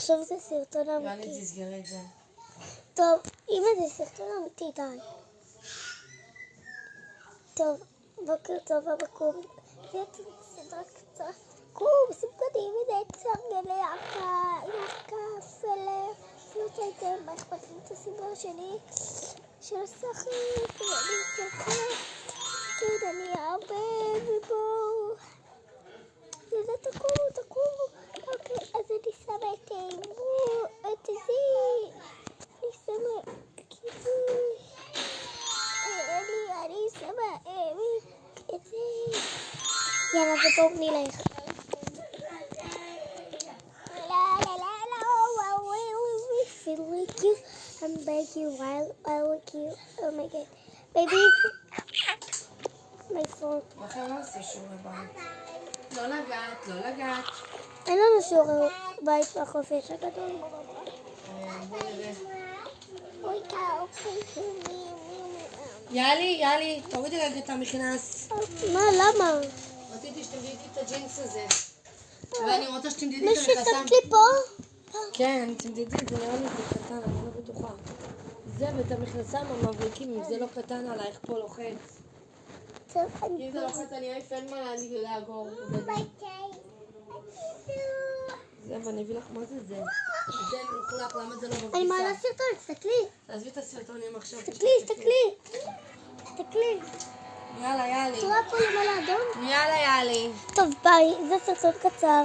עכשיו זה סרטון יאללה, אמיתי. תסגרי את זה. טוב, אמא זה סרטון אמיתי, די. טוב, בוקר טוב הבקום. זה סדרה קצרה. קום, שים קדימה, זה צרגלי יעקה, פלר. שימו צייתם, מה אכפת לי את הסיבה שלי? של השכר, ואני שלך. כן, אני הרבה ובואו. זה תקומו. אוקיי, אז אני שמה את זה. אני שמה כיבוי. אני שמה את זה. יאללה, ובואו נלך. Feel like you and beg you while I like you. Oh my god. Baby. My phone. לכן לא עושה שיעורי בית. לא לגעת. אין לנו שיעורי בית בחופש הגדול. בוא נראה. אוי, יאלי, תורידי רגע את המכנס. מה, למה? רציתי שתמדידי את הג'ינס הזה. ואני רוצה שתמדידי מי את המכנסיים. שתת לי פה? כן, תמדידי, זה נראה לי זה קטן, אני לא בטוחה. זה ואת המכנסיים המבריקים, אם זה לא קטן עלייך פה לוחץ. אם זה לוחץ אני אעיף, אין מה לאגור. זה, ואני אביא לך מה זה. זה מחולק, למה זה לא בכביסה? אני מעלה סרטון, תסתכלי. תעזבי את הסרטונים עכשיו. תסתכלי. יאללה, יאלי. את רואה פה למעלה אדום? יאללה, יאלי. טוב, ביי, זה סרטון קצר.